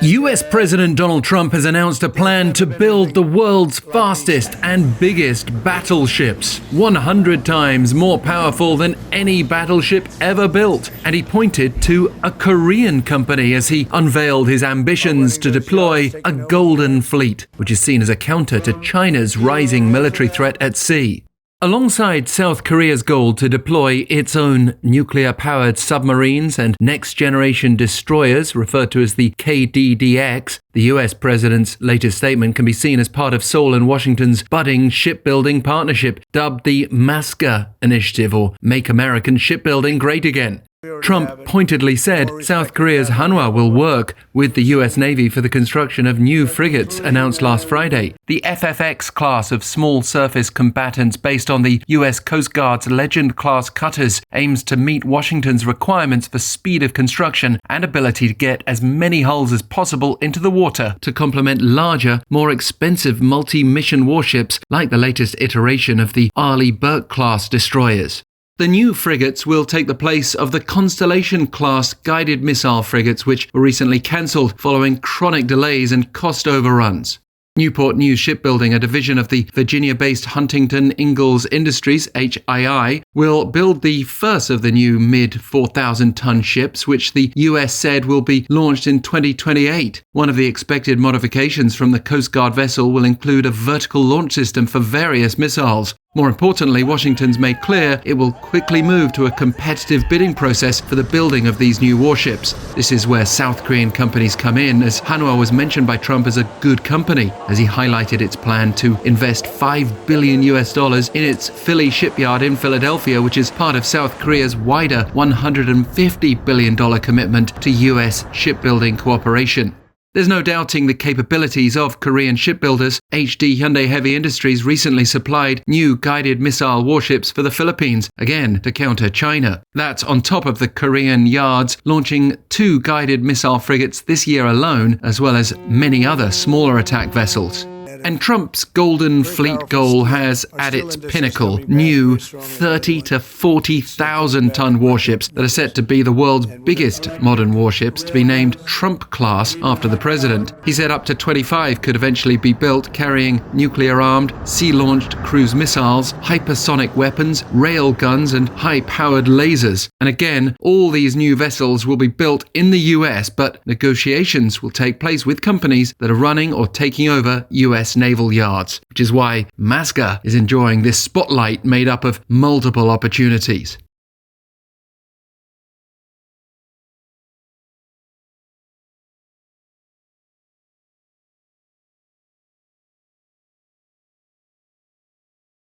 US President Donald Trump has announced a plan to build the world's fastest and biggest battleships, 100 times more powerful than any battleship ever built. And he pointed to a Korean company as he unveiled his ambitions to deploy a Golden Fleet, which is seen as a counter to China's rising military threat at sea. Alongside South Korea's goal to deploy its own nuclear-powered submarines and next-generation destroyers, referred to as the KDDX, the US president's latest statement can be seen as part of Seoul and Washington's budding shipbuilding partnership, dubbed the MASGA initiative, or Make American Shipbuilding Great Again. Trump pointedly said South Korea's Hanwha will work with the US Navy for the construction of new frigates announced last Friday. The FFX class of small surface combatants based on the US Coast Guard's Legend-class cutters aims to meet Washington's requirements for speed of construction and ability to get as many hulls as possible into the water to complement larger, more expensive multi-mission warships like the latest iteration of the Arleigh-Burke-class destroyers. The new frigates will take the place of the Constellation-class guided missile frigates, which were recently cancelled following chronic delays and cost overruns. Newport-News Shipbuilding, a division of the Virginia-based Huntington-Ingalls-Industries, HII, will build the first of the new mid-4,000-ton ships, which the US said will be launched in 2028. One of the expected modifications from the Coast Guard vessel will include a vertical launch system for various missiles. More importantly, Washington's made clear it will quickly move to a competitive bidding process for the building of these new warships. This is where South Korean companies come in, as Hanwha was mentioned by Trump as a good company, as he highlighted its plan to invest $5 billion in its Philly-Shipyard in Philadelphia, which is part of South Korea's wider $150 billion commitment to US shipbuilding cooperation. There's no doubting the capabilities of Korean shipbuilders. HD-Hyundai-Heavy Industries recently supplied new guided missile warships for the Philippines, again to counter China. That's on top of the Korean yards launching 2 guided missile frigates this year alone, as well as many other smaller attack vessels. And Trump's Golden Fleet goal has, at its pinnacle, new 30 to 40,000-ton warships that are set to be the world's biggest modern warships, to be named Trump-class after the president. He said up to 25 could eventually be built, carrying nuclear-armed, sea-launched cruise missiles, hypersonic weapons, rail guns, and high-powered lasers. And again, all these new vessels will be built in the US, but negotiations will take place with companies that are running or taking over US naval yards, which is why MASGA is enjoying this spotlight made up of multiple opportunities.